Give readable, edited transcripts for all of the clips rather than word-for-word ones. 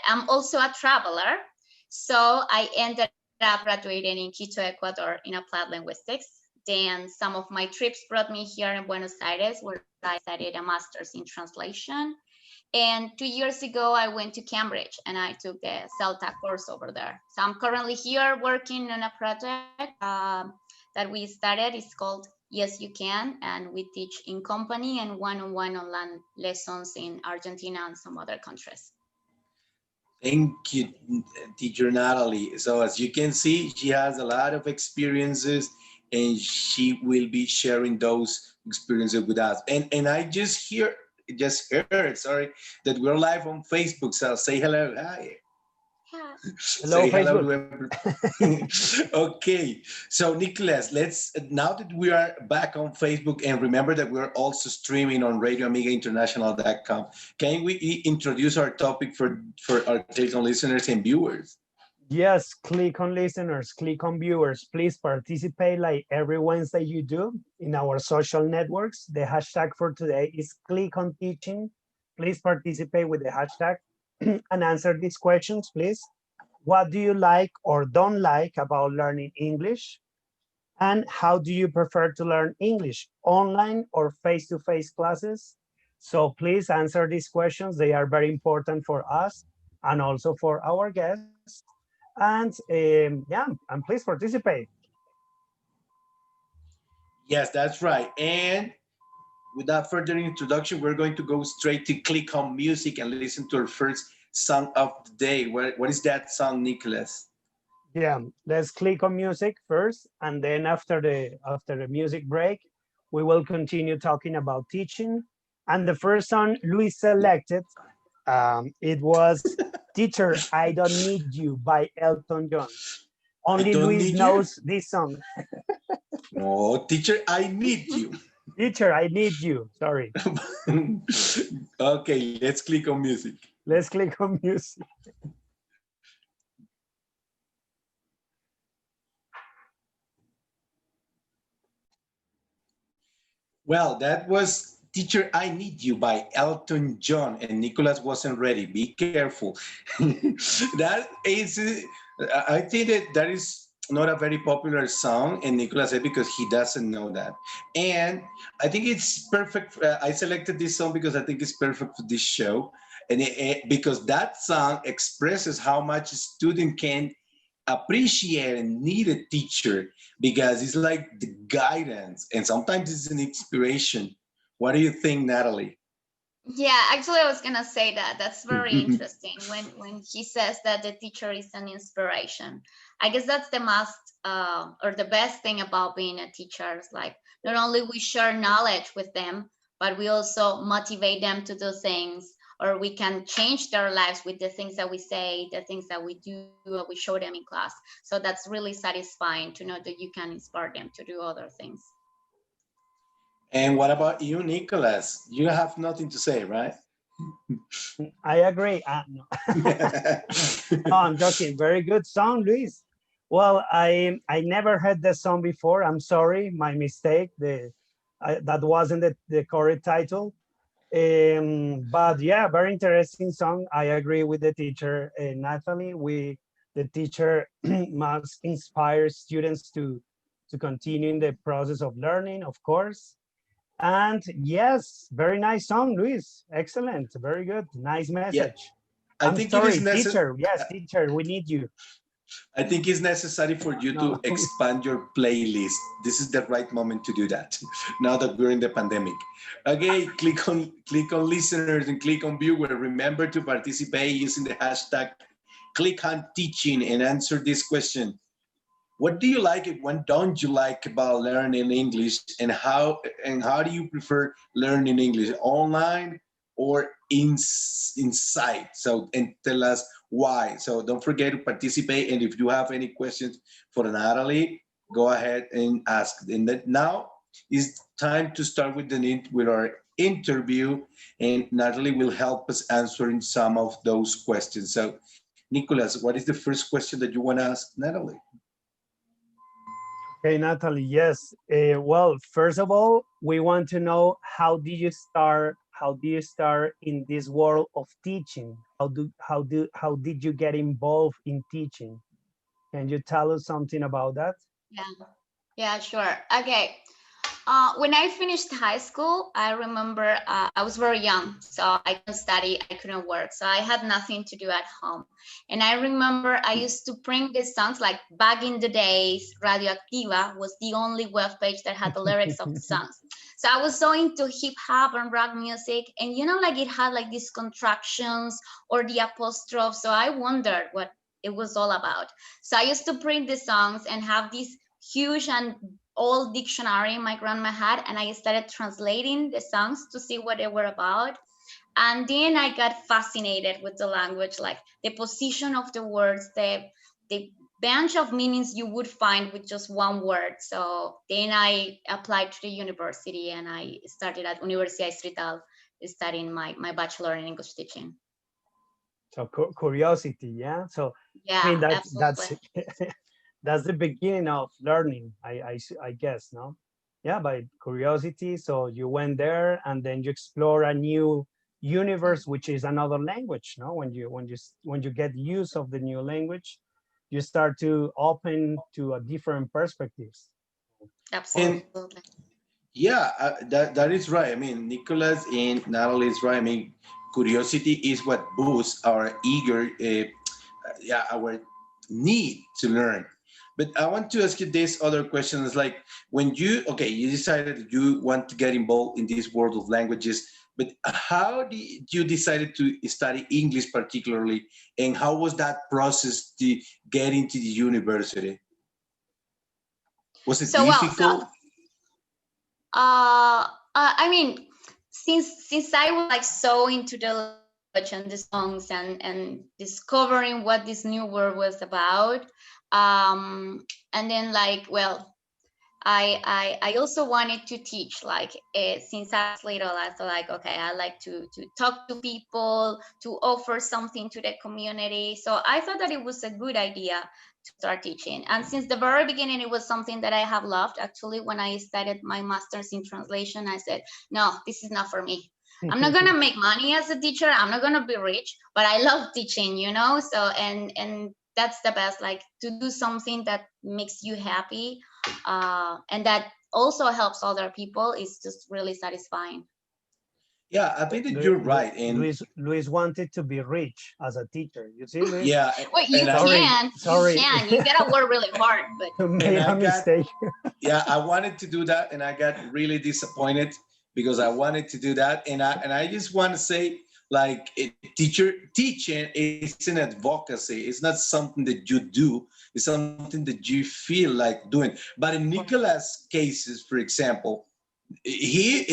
I'm also a traveler. So I ended up graduating in Quito, Ecuador in applied linguistics. Then some of my trips brought me here in Buenos Aires, where I studied a master's in translation. And 2 years ago, I went to Cambridge and I took the CELTA course over there. So I'm currently here working on a project that we started. It's called Yes, You Can. And we teach in company and one-on-one online lessons in Argentina and some other countries. Thank you, teacher Natalie. So as you can see, she has a lot of experiences and she will be sharing those experiences with us. And I just heard, sorry, that we're live on Facebook. So say hello. Hi. Yeah. Hello, Say hello Facebook. to everyone. Okay, so Nicholas, let's now that we are back on Facebook, and remember that we're also streaming on radioamigainternational.com. Can we introduce our topic for our Clic listeners and viewers? Yes, click on listeners, click on viewers. Please participate like every Wednesday you do in our social networks. The hashtag for today is click on teaching. Please participate with the hashtag and answer these questions, please. What do you like or don't like about learning English? And how do you prefer to learn English, online or face-to-face classes? So please answer these questions. They are very important for us and also for our guests. And yeah, and please participate. Yes, that's right. And without further introduction, we're going to go straight to Click on Music and listen to our first song of the day. What is that song, Nicholas? Yeah, let's click on music first, and then after the music break, we will continue talking about teaching. And the first song Luis selected, it was "Teacher, I Don't Need You" by Elton John. I Only don't Luis need you. knows this song. No, teacher, I need you. Teacher, I need you. Sorry. Okay, let's click on music. Let's click on music. Well, that was Teacher, I Need You by Elton John, and Nicholas wasn't ready. Be careful. That is, I think that is not a very popular song, and Nicholas said because he doesn't know that. And I think it's perfect. I selected this song because I think it's perfect for this show, and because that song expresses how much a student can appreciate and need a teacher because it's like the guidance and sometimes it's an inspiration. What do you think, Natalie? Yeah, actually, I was gonna say that. That's very interesting when he says that the teacher is an inspiration. I guess that's the most or the best thing about being a teacher is like not only we share knowledge with them, but we also motivate them to do things, or we can change their lives with the things that we say, the things that we do, we show them in class. So that's really satisfying to know that you can inspire them to do other things. And what about you, Nicholas? You have nothing to say, right? I agree. No. No, I'm joking. Very good song, Luis. Well, I never heard the song before. I'm sorry, my mistake. That wasn't the correct title. But yeah, very interesting song. I agree with the teacher, Natalie. The teacher must inspire students to continue in the process of learning, of course. And yes, very nice song, Luis. Excellent, very good, nice Yeah, message. I I'm think it is sorry, necessary. teacher. Yes, teacher, we need you. I think it's necessary for you No. to expand your playlist. This is the right moment to do that. Now that we're in the pandemic. Okay, click on listeners and click on viewer. Remember to participate using the hashtag click on teaching and answer this question. What do you like and what don't you like about learning English, and how do you prefer learning English, online or inside? So, and tell us why. So don't forget to participate, and if you have any questions for Natalie, go ahead and ask. And that now is time to start with our interview, and Natalie will help us answering some of those questions. So Nicholas, what is the first question that you want to ask Natalie? Okay, Natalie, yes. Well, first of all, we want to know how how do you start in this world of teaching? How did you get involved in teaching? Can you tell us something about that? Yeah, yeah, sure. Okay. When I finished high school, I remember I was very young, so I couldn't study, I couldn't work, so I had nothing to do at home. And I remember I used to print these songs, like back in the days, Radioactiva was the only web page that had the lyrics of the songs. So I was so into hip hop and rock music, and like it had like these contractions or the apostrophe. So I wondered what it was all about. So I used to print the songs and have these huge and old dictionary my grandma had, and I started translating the songs to see what they were about. And then I got fascinated with the language, like the position of the words, the bunch of meanings you would find with just one word. So then I applied to the university, and I started at Universidad Distrital studying my bachelor in English teaching. So curiosity, yeah. So I mean Yeah, that's absolutely. that's the beginning of learning. I guess, no. Yeah, by curiosity. So you went there, and then you explore a new universe, which is another language. No, when you get use of the new language, you start to open to a different perspectives. And Absolutely. yeah, that is right. I mean, Nicholas and Natalie is right. I mean, curiosity is what boosts our yeah, our need to learn. But I want to ask you this other question: is like when you decided that you want to get involved in this world of languages, but how did you decided to study English particularly, and how was that process to get into the university? Was it So well, so difficult? I mean, since I was like so into the language and the songs and discovering what this new world was about, and then like, well, I also wanted to teach, like since I was little. I thought like, okay, I like to talk to people, to offer something to the community. So I thought that it was a good idea to start teaching. And since the very beginning, it was something that I have loved. Actually, when I started my master's in translation, I said, no, this is not for me. I'm not gonna make money as a teacher. I'm not gonna be rich, but I love teaching, So and that's the best, like to do something that makes you happy, and that also helps other people, is just really satisfying. Yeah, I think that you're right, and Luis wanted to be rich as a teacher. You see, Luis? yeah, Well, and you I can, you Sorry, can, you gotta work really hard, but and made I a got mistake. yeah, I wanted to do that, and I got really disappointed because I wanted to do that, and I just want to say, like, teaching is an advocacy. It's not something that you do. It's something that you feel like doing. But in Nicholas' cases, for example, he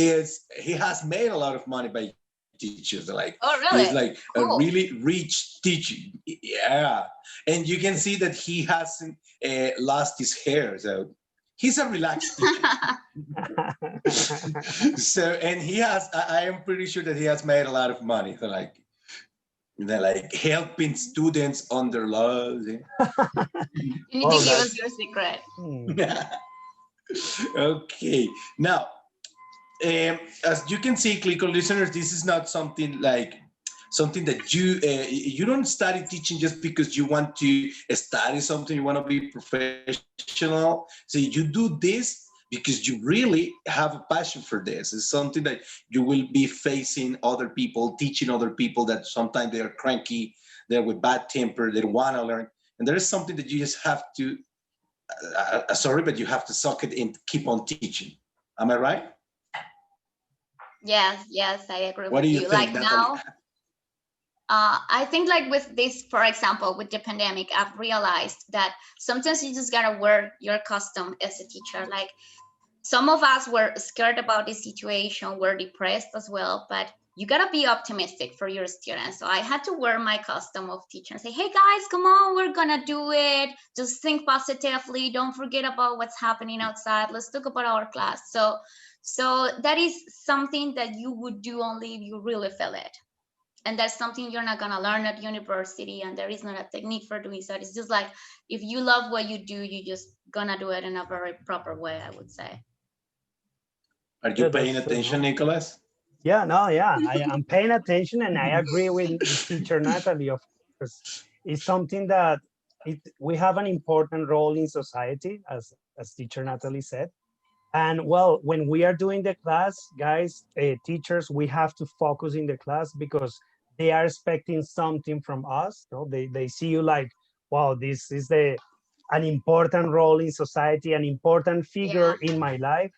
has made a lot of money by teachers. Like oh he's like really? a Cool. really rich teacher. Yeah, and you can see that he hasn't lost his hair. So he's a relaxed teacher. So and he has. I am pretty sure that he has made a lot of money. So like they're like helping students on their loves. You need Oh, to give us that's your secret. Okay, now as you can see, Clico listeners, this is not something like something that you don't study teaching just because you want to study something, you want to be professional. So you do this because you really have a passion for this. It's something that you will be facing other people, teaching other people that sometimes they are cranky, they're with bad temper, they want to learn, and there is something that you just have to sorry, but you have to suck it and keep on teaching. Am I right? Yes, yes, I agree What do with you you. think, Like Natalie? now, I think like with this, for example, with the pandemic, I've realized that sometimes you just gotta wear your costume as a teacher. Like some of us were scared about the situation, we're depressed as well, but you gotta be optimistic for your students. So I had to wear my costume of teacher and say, hey guys, come on, we're gonna do it. Just think positively. Don't forget about what's happening outside. Let's talk about our class. So that is something that you would do only if you really feel it. And that's something you're not gonna learn at university, and there is not a technique for doing so. It's just like if you love what you do, you just gonna do it in a very proper way, I would say. Are you yeah, paying that's true, attention, no? Nicholas? Yeah, no, yeah, I'm paying attention, and I agree with teacher Natalie. Of course, it's something that we have an important role in society, as teacher Natalie said. And well, when we are doing the class, guys, teachers, we have to focus in the class because they are expecting something from us. You know, they see you like, wow, this is an important role in society, an important figure Yeah. in my life.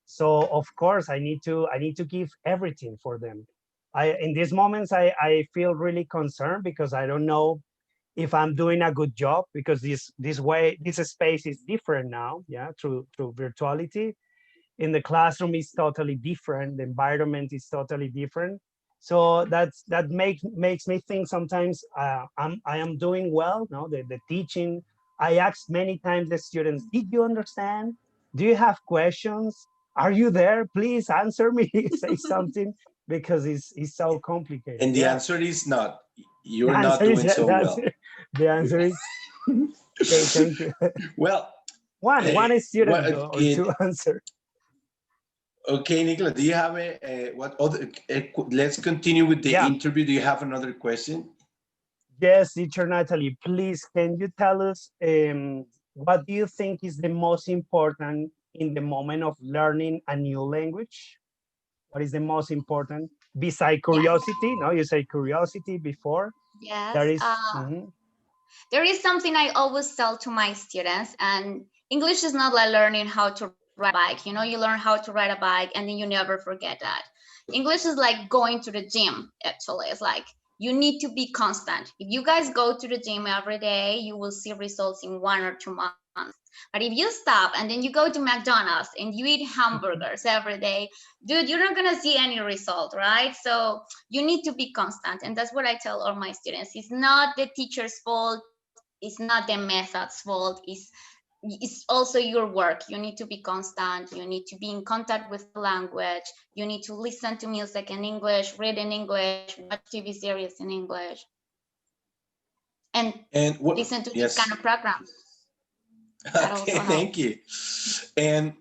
So of course, I need to give everything for them. In these moments, I feel really concerned because I don't know if I'm doing a good job, because this space is different now, yeah, through virtuality. In the classroom is totally different, the environment is totally different. So that makes me think sometimes, I am doing well, no, the teaching. I asked many times the students, did you understand, do you have questions, are you there, please answer me, say something, because it's so complicated. And the Yeah. answer is not. The You're not answer is doing yeah, so well. the answer is okay, thank you. Well, One student what or kid? two answer. Okay, Nicola, do you have what other? Let's continue with the Yeah. interview. Do you have another question? Yes, teacher Natalie, please, can you tell us, what do you think is the most important in the moment of learning a new language? What is the most important? Beside Yes. curiosity, no, you say curiosity before. There Yes. is, mhm, There is something I always tell to my students, and English is not like learning how to ride a bike. You know, you learn how to ride a bike and then you never forget that. English is like going to the gym, actually. It's like you need to be constant. If you guys go to the gym every day, you will see results in 1 or 2 months. But if you stop and then you go to McDonald's and you eat hamburgers every day, dude, you're not gonna see any result, right? So you need to be constant, and that's what I tell all my students. It's not the teacher's fault, it's not the method's fault, it's also your work. You need to be constant, you need to be in contact with the language, you need to listen to music in English, read in English, watch TV series in English, and And what? listen to these kind Yes. of programs that Okay, also help. thank you. And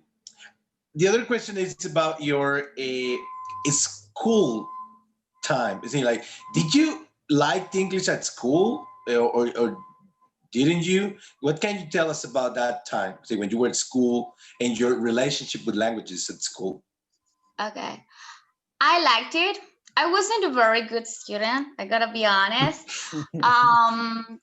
the other question is about your school time. Is it like, did you like English at school, or didn't you? What can you tell us about that time? Say when you were at school and your relationship with languages at school. Okay, I liked it. I wasn't a very good student, I gotta be honest. um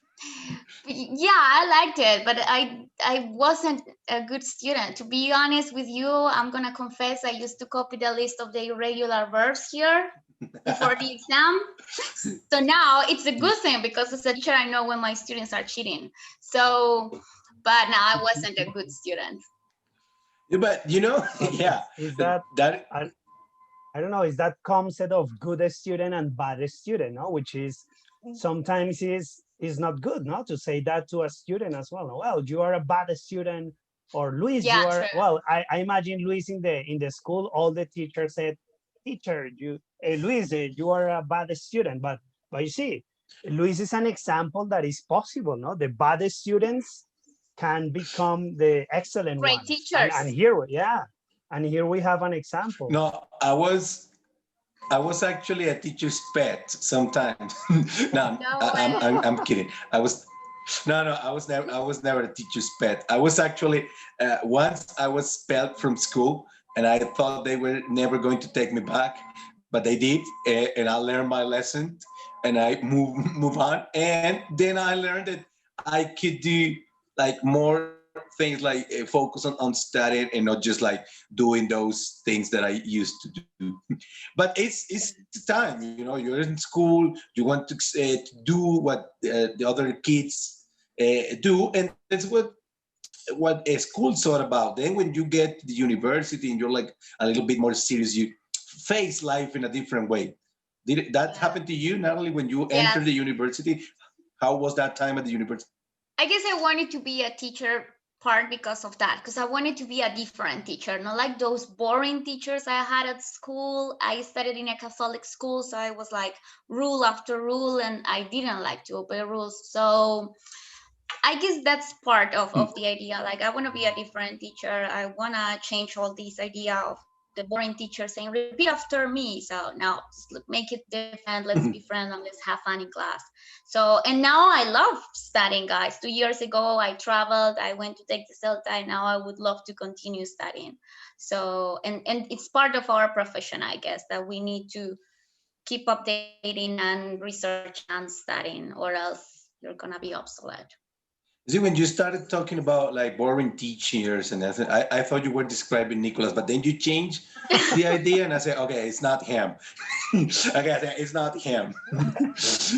yeah, I liked it, but I wasn't a good student, to be honest with you. I'm gonna confess, I used to copy the list of the irregular verbs here before the exam. So now it's a good thing because as a teacher I know when my students are cheating. So but now I wasn't a good student. Yeah, but yeah, is that, that I, I don't know, is that concept of good student and bad student, no? Which is sometimes is not good, no? To say that to a student as well. Well, you are a bad student, or Luis, Yeah, you are, true. well, I imagine Luis in the school, all the teachers said, teacher, Luis, you are a bad student. But you see, Luis is an example that is possible, no? The bad students can become the excellent Great ones. And teachers. here, yeah, and here we have an example. no, I was actually a teacher's pet sometimes. No, No I'm way. kidding. No, I was never a teacher's pet. I was actually once I was expelled from school, and I thought they were never going to take me back, but they did, and I learned my lesson, and I move on, and then I learned that I could do like more things, like focus on studying and not just like doing those things that I used to do. But it's time, you're in school, you want to do what the other kids do, and that's what a school's all about. Then when you get to the university and you're like a little bit more serious, you face life in a different way. Did that Yeah. happen to you, Natalie, when you entered Yes. the university? How was that time at the university? I guess I wanted to be a teacher part because of that, because I wanted to be a different teacher, not like those boring teachers I had at school. I studied in a Catholic school, so I was like rule after rule, and I didn't like to obey rules. So I guess that's part of the idea. Like I want to be a different teacher. I want to change all this idea of the boring teacher saying, repeat after me. So now make it different. Let's be friends and let's have fun in class. So, and now I love studying, guys. 2 years ago, I traveled, I went to take the CELTA, and now I would love to continue studying. So, and it's part of our profession, I guess, that we need to keep updating and researching and studying, or else you're gonna be obsolete. See, when you started talking about like boring teachers and everything, I thought you were describing Nicholas, but then you changed the idea, and I said, okay, it's not him. Okay, it's not him.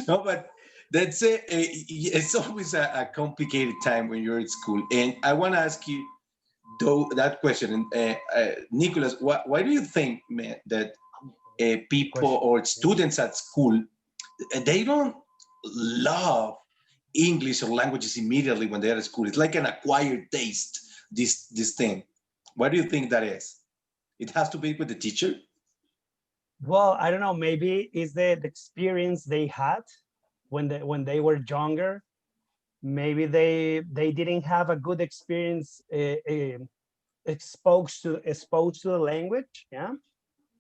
No, but that's it. It's always a complicated time when you're at school, and I want to ask you though that question, Nicholas. Why do you think, man, that people or students at school they don't love English or languages immediately when they're at school? It's like an acquired taste. This thing. Why do you think that is? It has to be with the teacher. Well, I don't know. Maybe it's the experience they had when they were younger. Maybe they didn't have a good experience exposed to the language. Yeah.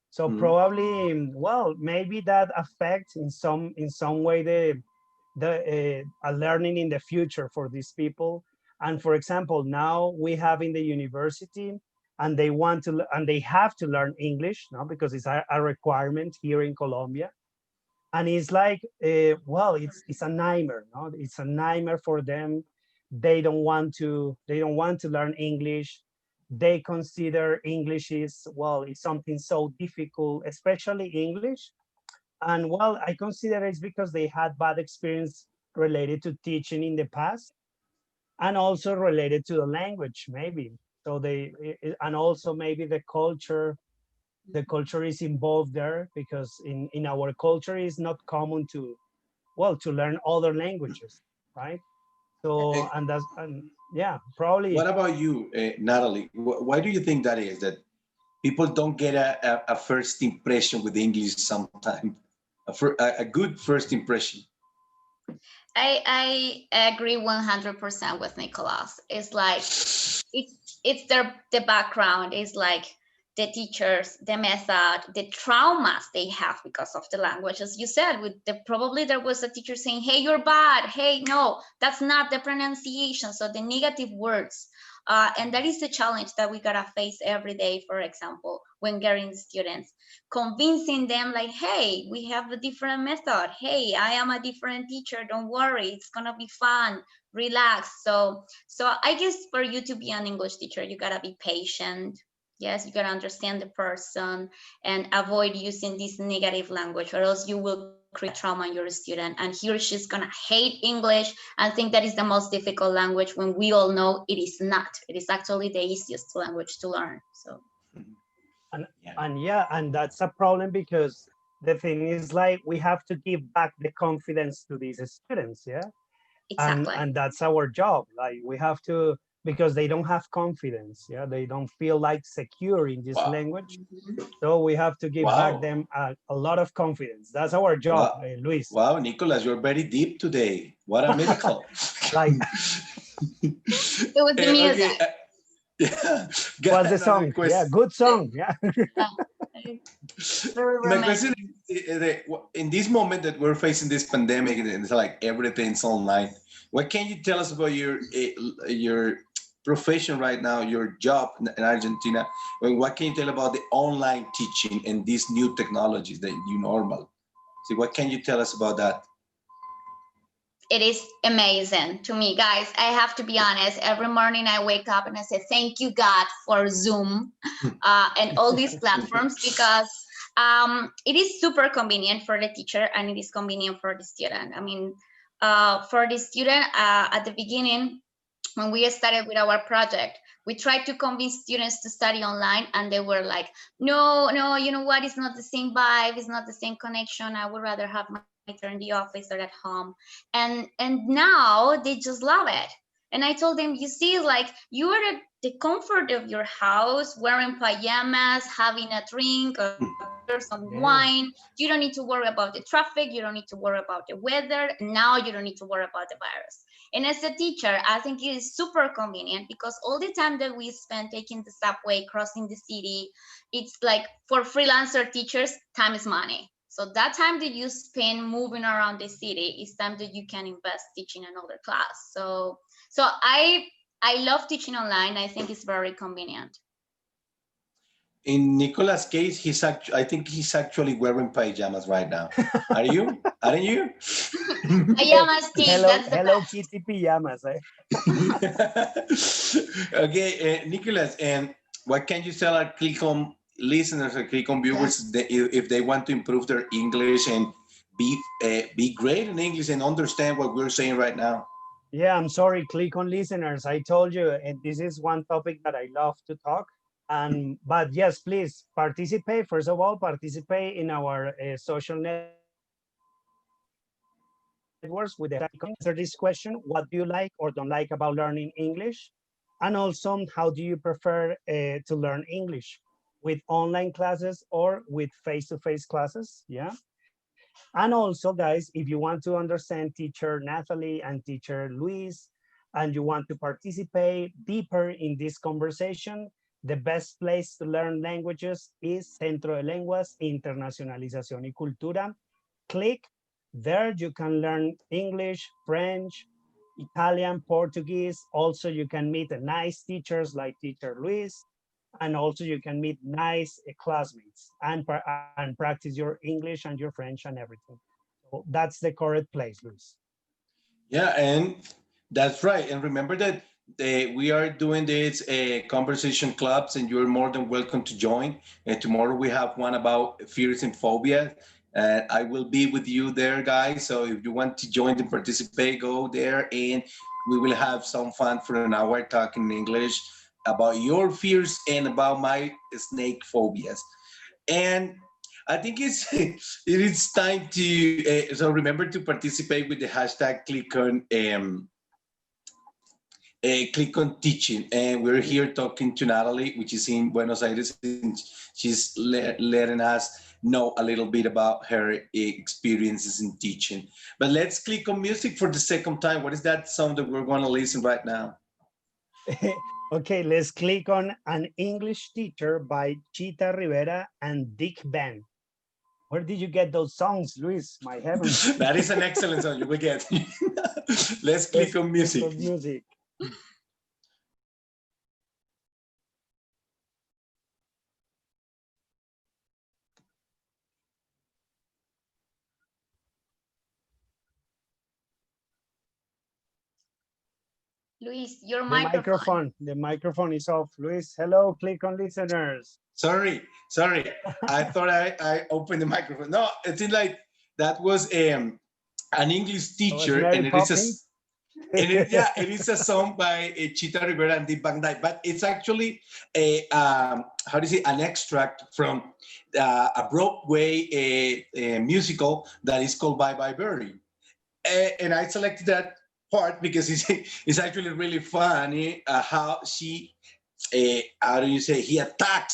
So probably, well, maybe that affects in some way the learning in the future for these people. And for example, now we have in the university, and they have to learn English now because it's a requirement here in Colombia. And it's like, well, it's a nightmare. No, it's a nightmare for them. They don't want to learn English. They consider English is, well, it's something so difficult, especially English. And well, I consider it's because they had bad experience related to teaching in the past, and also related to the language, maybe. So and also maybe the culture is involved there, because in our culture it's not common to learn other languages, right? So, and yeah, probably. What about you, Natalie? Why do you think that is? That people don't get a first impression with English sometimes, a good first impression. I agree 100% with Nicolas. It's like it's the background. It's like the teachers, the method, the traumas they have because of the language. As you said, with probably there was a teacher saying, "Hey, you're bad. Hey, no, that's not the pronunciation." So the negative words. And that is the challenge that we gotta face every day, for example, when getting students, convincing them like, hey, we have a different method. Hey, I am a different teacher. Don't worry, it's gonna be fun, relax. So I guess for you to be an English teacher, you gotta be patient. Yes, you gotta understand the person and avoid using this negative language, or else you will create trauma in your student, and he or she's gonna hate English and think that is the most difficult language, when we all know it is not. It is actually the easiest language to learn. So And that's a problem, because the thing is, like, we have to give back the confidence to these students. Yeah. and exactly. and that's our job. Like, we have to, because they don't have confidence. Yeah, they don't feel like secure in this Wow. language. So we have to give back Wow. them a lot of confidence. That's our job, Wow. Luis. Wow, Nicholas, you're very deep today. What a miracle. Like, It was the music. Okay. Yeah. what's Got the another song? Yeah, question. good song. Yeah. Very My question romantic. is, in this moment that we're facing this pandemic and it's like everything's online, what can you tell us about your profession right now, your job in Argentina? What can you tell about the online teaching and these new technologies, the new normal? So what can you tell us about that? It is amazing to me, guys. I have to be honest. Every morning I wake up and I say, thank you, God, for Zoom and all these platforms, because it is super convenient for the teacher and it is convenient for the student. I mean, for the student, at the beginning, when we started with our project, we tried to convince students to study online, and they were like, no, you know what? It's not the same vibe. It's not the same connection. I would rather have my turn in the office or at home. And now they just love it. And I told them, you see, like you are at the comfort of your house, wearing pajamas, having a drink or some wine. You don't need to worry about the traffic. You don't need to worry about the weather. Now you don't need to worry about the virus. And as a teacher, I think it is super convenient because all the time that we spend taking the subway, crossing the city, it's like for freelancer teachers, time is money. So that time that you spend moving around the city is time that you can invest teaching another class. So I love teaching online. I think it's very convenient. In Nicolas' case, I think he's actually wearing pajamas right now. Are you? Aren't you? Pajamas team, that's the Hello best. Kitty pajamas. Okay, Nicolas, and what can you tell our Click-On listeners or Click-On viewers if they want to improve their English and be great in English and understand what we're saying right now? Yeah, I'm sorry, Click-On listeners. I told you, and this is one topic that I love to talk. But yes, please participate. First of all, participate in our social networks with the answer this question: what do you like or don't like about learning English? And also, how do you prefer to learn English, with online classes or with face-to-face classes? Yeah. And also, guys, if you want to understand teacher Natalie and teacher Luis, and you want to participate deeper in this conversation, the best place to learn languages is Centro de Lenguas, Internacionalización y Cultura. Clic. There you can learn English, French, Italian, Portuguese. Also, you can meet nice teachers like teacher Luis, and also you can meet nice classmates and practice your English and your French and everything. So that's the correct place, Luis. Yeah, and that's right. And remember that we are doing this conversation clubs, and you're more than welcome to join. And tomorrow we have one about fears and phobia. I will be with you there, guys. So if you want to join and participate, go there, and we will have some fun for an hour talking English about your fears and about my snake phobias. And I think it is time to so remember to participate with the hashtag click on teaching. And we're here talking to Natalie, which is in Buenos Aires, and she's letting us know a little bit about her experiences in teaching. But let's click on music for the second time. What is that song that we're going to listen right now? Okay, let's click on An English Teacher by Chita Rivera and Dick Van. Where did you get those songs, Luis? My heavens. That is an excellent song you will get. Let's click on music. Click on music. Luis, your The microphone. The microphone is off. Luis, hello, Click-On listeners. Sorry. I thought I opened the microphone. No, it seems like that was an English teacher, and it is a song by Chita Rivera and Deep Van Dyke, but it's actually how do you say, an extract from a Broadway musical that is called Bye Bye Birdie. And I selected that part because it's actually really funny how she how do you say, he attacked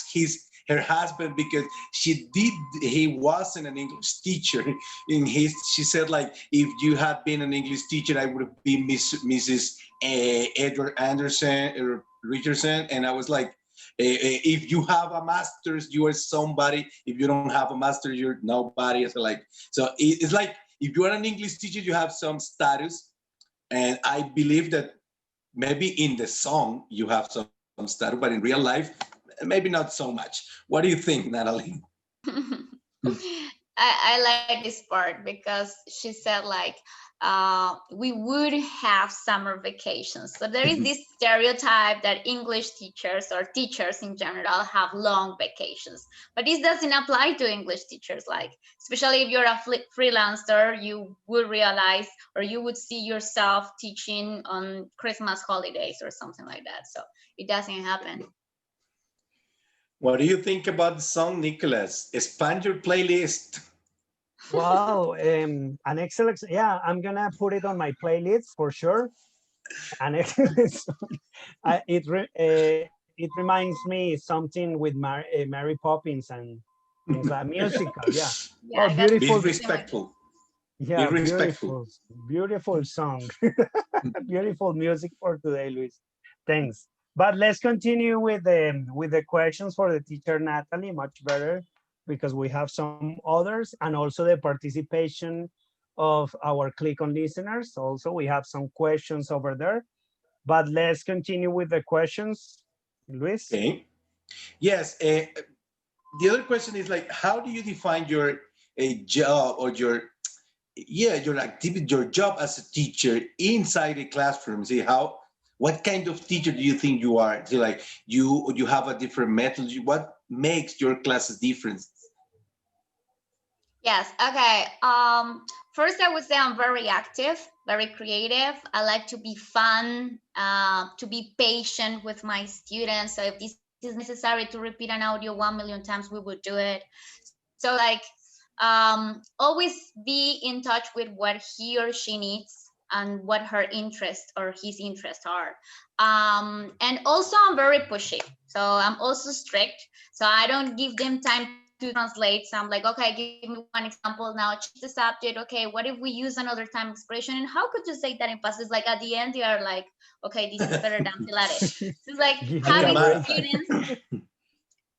her husband because he wasn't an English teacher. She said, like, if you had been an English teacher, I would have been Mrs. Edward Anderson or Richardson. And I was like, if you have a master's, you are somebody. If you don't have a master's, you're nobody. So it's like, if you are an English teacher, you have some status. And I believe that maybe in the song you have some status, but in real life, maybe not so much. What do you think, Natalie? I like this part because she said, like, we would have summer vacations. So there is this stereotype that English teachers or teachers in general have long vacations, but this doesn't apply to English teachers. Like, especially if you're a freelancer, you would realize, or you would see yourself teaching on Christmas holidays or something like that. So it doesn't happen. What do you think about the song, Nicholas? Expand your playlist. Wow, an excellent. Yeah, I'm gonna put it on my playlist for sure. An excellent song. It reminds me something with Mary Poppins and things like musical. Yeah. Yeah, Well, I got Be beautiful. similar. respectful. Be Yeah, respectful. beautiful song. Beautiful music for today, Luis. Thanks. But let's continue with the questions for the teacher Natalie. Much better because we have some others, and also the participation of our Click on listeners. Also, we have some questions over there. But let's continue with the questions, Luis. Okay. Yes. The other question is like, how do you define your a job or your activity, your job as a teacher inside a classroom? See how what kind of teacher do you think you are? See, like you have a different method. What makes your classes different? Yes, okay. First I would say I'm very active, very creative. I like to be fun, to be patient with my students. So if this is necessary to repeat an audio 1 million times, we would do it. So like always be in touch with what he or she needs and what her interests or his interests are. And also I'm very pushy. So I'm also strict. So I don't give them time to translate. So I'm like, okay, give me one example now, change the subject. Okay, what if we use another time expression? And how could you say that in past? It's like at the end, they are like, okay, this is better than Pilates. So it's like Give me Like a a having break. math. students,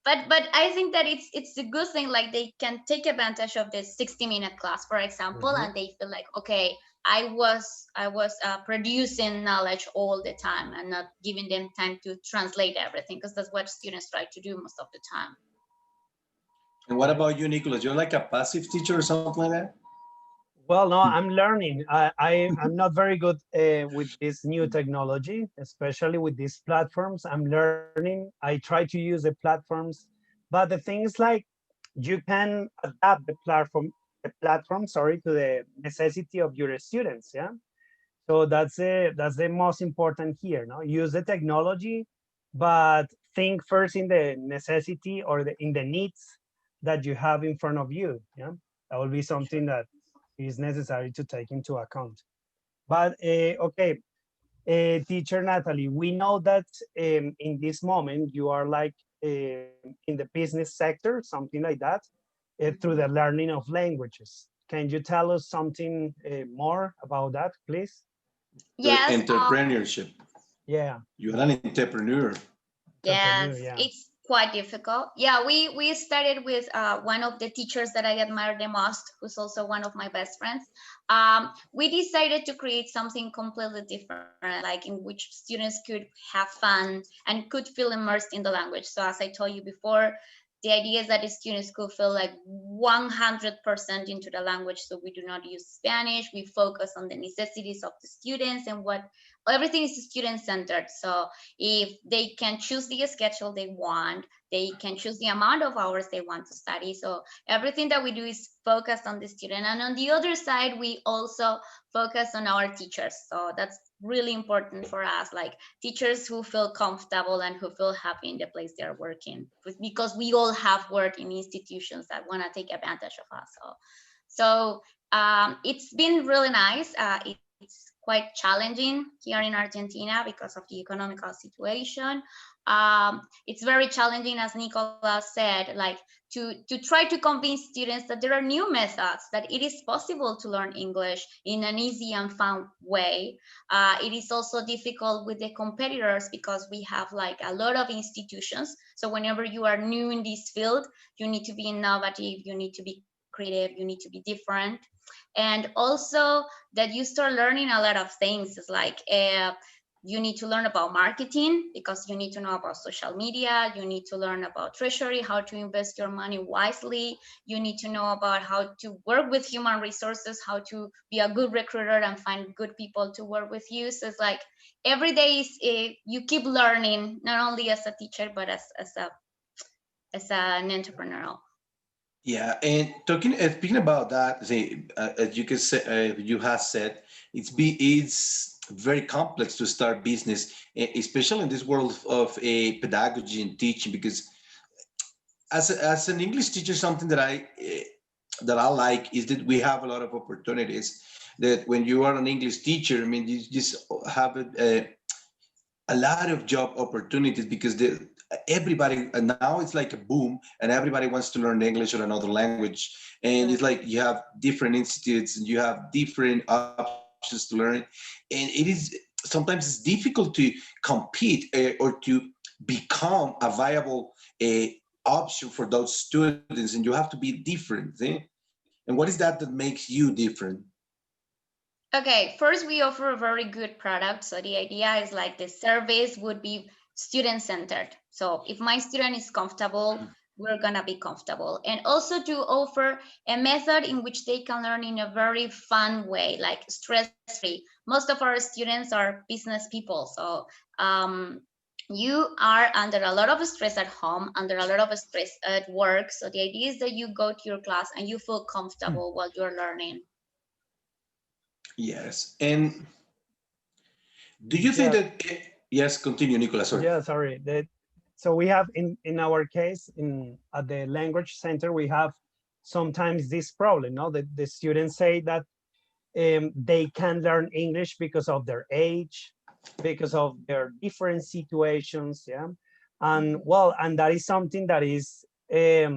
but I think that it's a good thing. Like they can take advantage of this 60-minute class, for example, Mhm. and they feel like, okay, I was producing knowledge all the time and not giving them time to translate everything, because that's what students try to do most of the time. And what about you, Nicholas? You're like a passive teacher or something like that? Well, no, I'm learning. I'm not very good with this new technology, especially with these platforms. I'm learning. I try to use the platforms, but the thing is like you can adapt the platform, sorry, to the necessity of your students. Yeah. So that's the most important here. No, use the technology, but think first in the necessity or in the needs that you have in front of you. Yeah, that will be something that is necessary to take into account. But okay, teacher Natalie, we know that in this moment you are like in the business sector, something like that, through the learning of languages. Can you tell us something more about that, please? Your Yes, entrepreneurship. Yeah, You're an entrepreneur. entrepreneur. yes, Yeah. it's quite difficult. Yeah, we started with one of the teachers that I admire the most, who's also one of my best friends. We decided to create something completely different, like in which students could have fun and could feel immersed in the language. So as I told you before, the idea is that the students could feel like 100% into the language. So we do not use Spanish. We focus on the necessities of the students and what everything is student centered. So if they can choose the schedule they want, they can choose the amount of hours they want to study. So everything that we do is focused on the student. And on the other side, we also focus on our teachers. So that's really important for us, like teachers who feel comfortable and who feel happy in the place they're working, because we all have worked in institutions that want to take advantage of us. So it's been really nice. It's quite challenging here in Argentina because of the economical situation. It's very challenging, as Nicola said, like to try to convince students that there are new methods, that it is possible to learn English in an easy and fun way. It is also difficult with the competitors because we have like a lot of institutions. So whenever you are new in this field, you need to be innovative, you need to be creative, you need to be different. And also that you start learning a lot of things. It's like you need to learn about marketing because you need to know about social media. You need to learn about treasury, how to invest your money wisely. You need to know about how to work with human resources, how to be a good recruiter and find good people to work with you. So it's like every day is, you keep learning, not only as a teacher, but as an entrepreneur. Yeah, and talking speaking about that, say, as you can say, you have said, it's very complex to start business, especially in this world of pedagogy and teaching. Because as an English teacher, something that I like is that we have a lot of opportunities. that when you are an English teacher, I mean, you just have a lot of job opportunities because everybody, and now it's like a boom and everybody wants to learn English or another language. And it's like you have different institutes and you have different options to learn. And it is sometimes it's difficult to compete or to become a viable option for those students, and you have to be different. And what is that makes you different? Okay, first we offer a very good product. So the idea is like the service would be student-centered. So if my student is comfortable, we're gonna be comfortable. And also to offer a method in which they can learn in a very fun way, like stress-free. Most of our students are business people. So you are under a lot of stress at home, under a lot of stress at work. So the idea is that you go to your class and you feel comfortable while you're learning. Yes. And do you think that, yes, continue, Nicolas, sorry. Yeah, sorry. So we have in our case, at the language center, we have sometimes this problem, no? The students say that they can learn English because of their age, because of their different situations, yeah? And well, and that is something that is a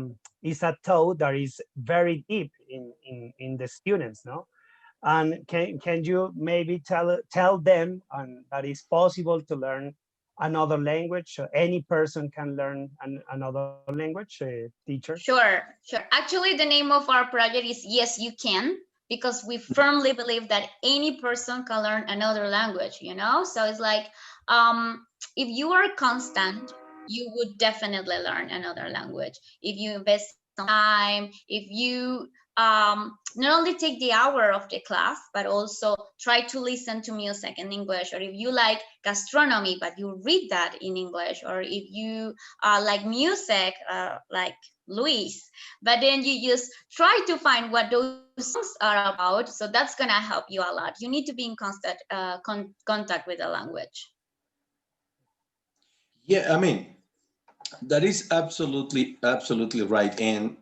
thought that is very deep in the students, no? And can you maybe tell them that it's possible to learn another language? So any person can learn another language, teacher? Sure. Actually, the name of our project is Yes, You Can, because we firmly believe that any person can learn another language, you know? So it's like, if you are constant, you would definitely learn another language. If you invest some time, if you not only take the hour of the class, but also try to listen to music in English, or if you like gastronomy, but you read that in English, or if you like music, like Luis, but then you just try to find what those songs are about. So that's gonna help you a lot. You need to be in constant contact with the language. Yeah, I mean, that is absolutely right. And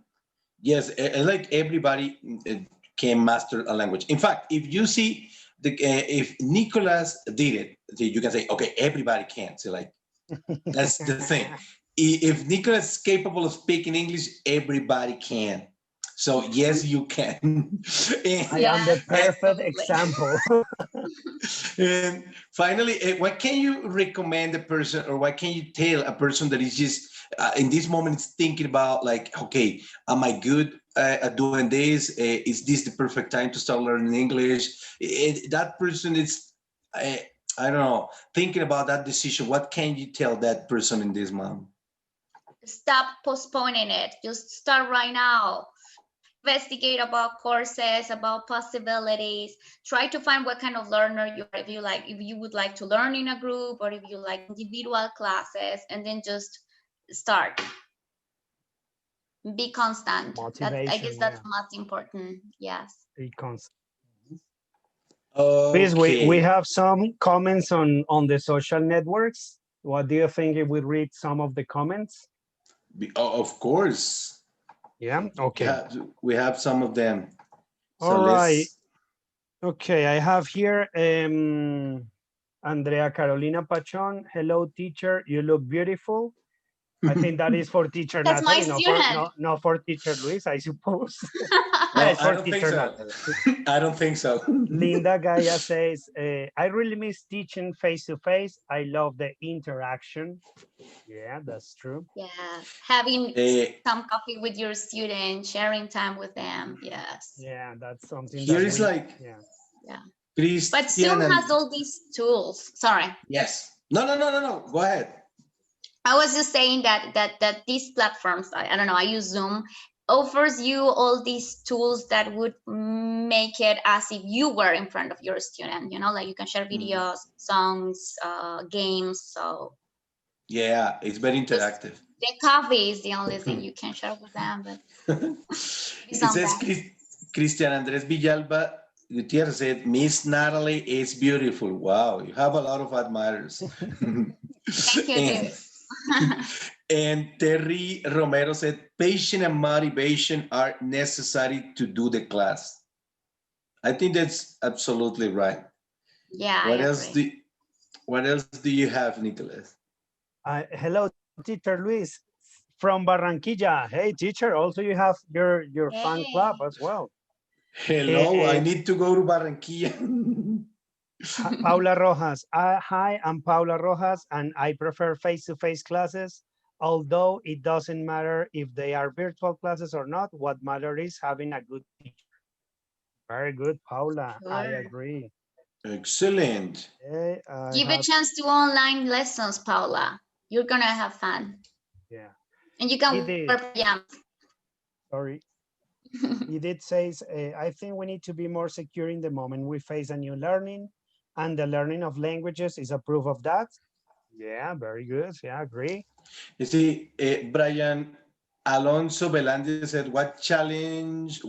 yes, like everybody can master a language. In fact, if you see if Nicolas did it, you can say, okay, everybody can. So like, that's the thing. If Nicolas is capable of speaking English, everybody can. So yes, you can. I am the perfect absolutely. example. And finally, what can you recommend a person, or what can you tell a person that is just in this moment is thinking about like, okay, am I good at doing this? Is this the perfect time to start learning English? That person is, I don't know, thinking about that decision. What can you tell that person in this moment? Stop postponing it. Just start right now. Investigate about courses, about possibilities. Try to find what kind of learner you are. If you would like to learn in a group, or if you like individual classes, and then just start. Be constant. I guess Motivation, that's yeah. most important. Yes. Be constant. Please, Okay. we have some comments on the social networks. What do you think if we read some of the comments? Of course. Yeah, okay. Yeah, we have some of them. So All right. let's. Okay, I have here Andrea Carolina Pachon. Hello, teacher. You look beautiful. I think that is for teacher That's my Natalie, student. not for teacher Luis, I suppose. No, Yeah, it's I for don't think teacher so. Natalie. I don't think so. Linda Gaia says, I really miss teaching face to face. I love the interaction. Yeah, that's true. Yeah. Having Eh, some coffee with your student, sharing time with them. Yes. Yeah, that's something Here that is like yeah. Yeah. But Christian Zoom and has all these tools. Sorry. yes. No. Go ahead. I was just saying that these platforms, I don't know, I use Zoom, offers you all these tools that would make it as if you were in front of your student, you know, like you can share videos, songs, games. So Yeah, it's very just interactive. the coffee is the only thing you can share with them, but it's It not says bad. Christian Andres Villalba Gutierrez said, Miss Natalie is beautiful. Wow, you have a lot of admirers. Thank you, and, dude. and Terry Romero said, patience and motivation are necessary to do the class. I think that's absolutely right. Yeah, I What else agree. do What else do you have, Nicholas? Hello, teacher Luis from Barranquilla. Hey, teacher. Also, you have your fan club Hey. as well. Uh, Hello, I uh, need to go to Barranquilla. Paula Rojas. Hi, I'm Paula Rojas, and I prefer face-to-face classes. Although it doesn't matter if they are virtual classes or not, what matters is having a good teacher. Very good, Paula. I Sure. agree. Excellent. Okay, I Give a have, chance to online lessons, Paula. You're gonna have fun. yeah. And you can wear Edith, pajamas. sorry. Edith says, I think we need to be more secure in the moment we face a new learning, and the learning of languages is a proof of that. Yeah, very good. Yeah, agree. You see, Brian Alonso Velandia said, what challenge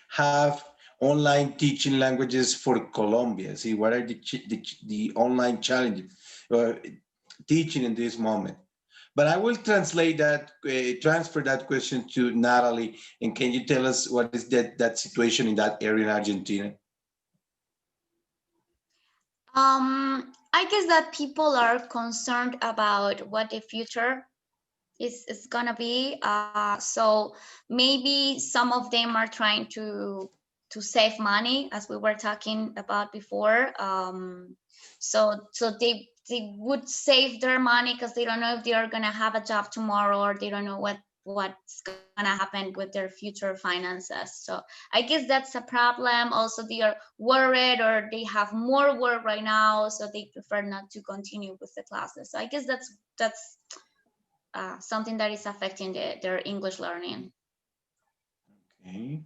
have online teaching languages for Colombia? See, what are the online challenges teaching in this moment? But I will translate that, transfer that question to Natalie. And can you tell us what is that situation in that area in Argentina? I guess that people are concerned about what the future is gonna be. So maybe some of them are trying to save money, as we were talking about before. So they would save their money because they don't know if they are gonna have a job tomorrow, or they don't know what's gonna happen with their future finances. So I guess that's a problem. Also, they are worried, or they have more work right now, so they prefer not to continue with the classes. So I guess that's something that is affecting their English learning. Okay.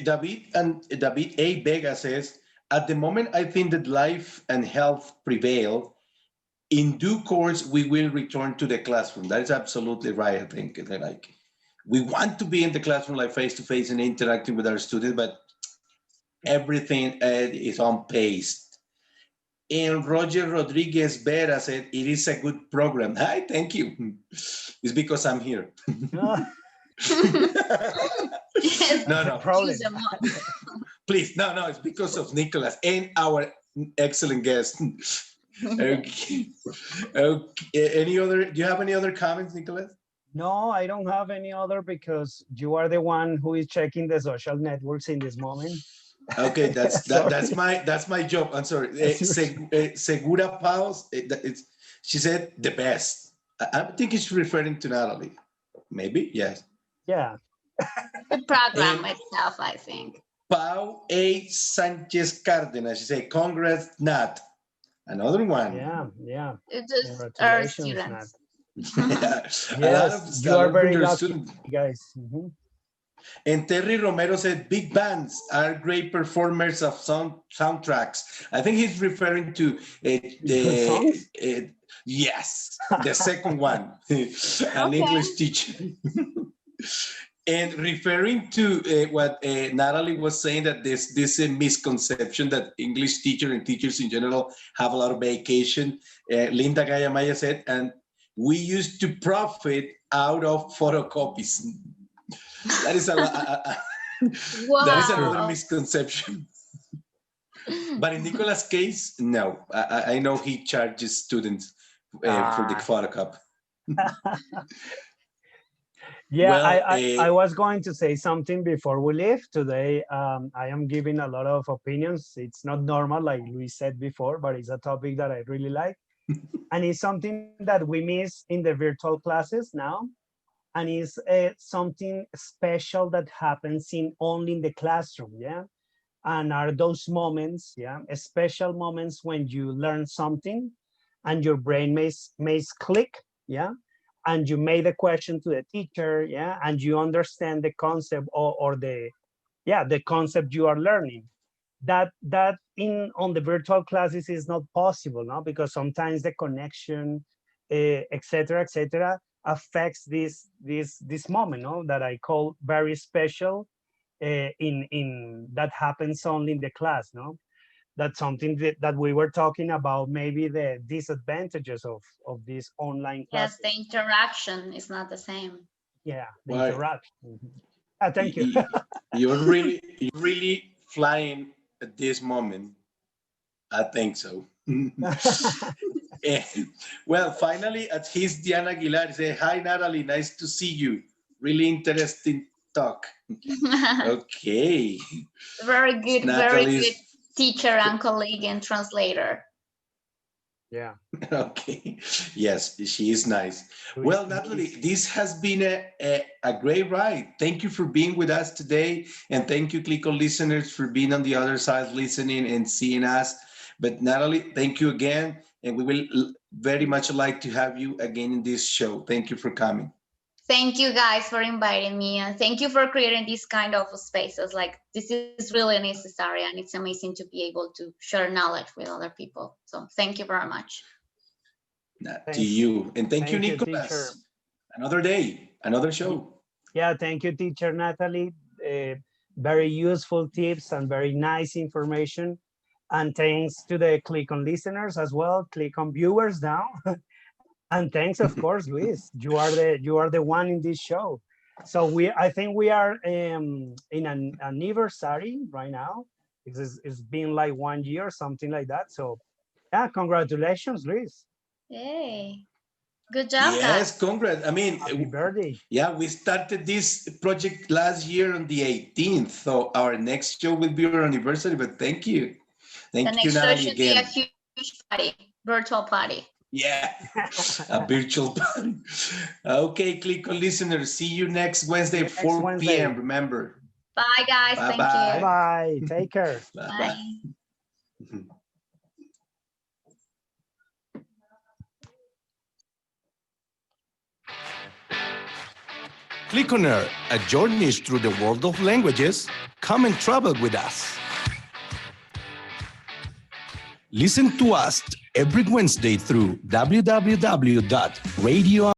David A. Vega says, at the moment, I think that life and health prevail. In due course, we will return to the classroom. That is absolutely right. I think like we want to be in the classroom, like face to face and interacting with our students, but everything is on pace. And Roger Rodriguez Vera said, it is a good program. Hi, thank you. It's because I'm here. Yes, No, The no, use problem. them up. please. No, no, it's because of Nicholas and our excellent guest. Okay. Okay. Any other, do you have any other comments, Nicholas? No, I don't have any other because you are the one who is checking the social networks in this moment. Okay, that's Sorry. my job. I'm sorry. Segura Paus, she said the best. I think it's referring to Natalie. Maybe, yes. Yeah. The program And itself, I think. Pau A. Sanchez Cardenas, she said, congrats, Nat. Another one. Yeah. Yeah. It's just our Congratulations, Nat. students. Yes, A you are lot of very your lucky, students. guys. Mhm. And Terry Romero said, big bands are great performers of soundtracks. I think he's referring to Your songs? yes, the second one, an Okay. English teacher. And referring to what Natalie was saying, that this misconception that English teacher and teachers in general have a lot of vacation, Linda Gayamaya said, and we used to profit out of photocopies. That is that is True. another Wow. misconception. But in Nicolas' case, no. I know he charges students for the Ah, photocopy. yeah, Well, I was going to say something before we leave. Today, I am giving a lot of opinions. It's not normal, like Luis said before, but it's a topic that I really like. And it's something that we miss in the virtual classes now. And it's something special that happens in only in the classroom, yeah. And are those moments, yeah, special moments when you learn something and your brain may click, yeah, and you made a question to the teacher, yeah, and you understand the concept, or the, yeah, the concept you are learning. That in on the virtual classes is not possible, no, because sometimes the connection, etc., etc., affects this moment, no, that I call very special, in that happens only in the class, no. That's something that we were talking about, maybe the disadvantages of these online Yes, the classes. interaction is not the same. Yeah, the well, interaction. Mhm. Thank you. You're really flying at this moment. I think so. Well, finally, at his Diana Aguilar say, hi, Natalie, nice to see you. Really interesting talk. Okay. Very good Natalie's teacher and colleague and translator. Yeah. okay. Yes, she is nice. Well, Natalie, this has been a great ride. Thank you for being with us today. And thank you, Clic listeners, for being on the other side, listening and seeing us. But Natalie, thank you again. And we will very much like to have you again in this show. Thank you for coming. Thank you guys for inviting me, and thank you for creating these kind of spaces. Like, this is really necessary, and it's amazing to be able to share knowledge with other people. So thank you very much. To you. And thank you, Nicolas. Teacher. Another day, another show. Yeah, thank you, teacher Natalie. Very useful tips and very nice information. And thanks to the Clic listeners as well, Clic viewers now. And thanks, of course, Luis. You are the one in this show. So I think we are in an anniversary right now. It's been like 1 year, something like that. So yeah, congratulations, Luis. Yay. Good job, yes, guys. Congrats. I mean, Happy birthday. Yeah, we started this project last year on the 18th. So our next show will be our anniversary, but thank you. Thank you, Natalie, again. The next show should be a huge party, virtual party. Yeah, a virtual party. Okay, Clic listeners, see you next Wednesday, 4 p.m. Remember. Bye, guys. Bye, Thank bye. you. Bye. Take care. Bye. Clic on Air, a journey through the world of languages. Come and travel with us. Listen to us every Wednesday through www.radioamiga.com.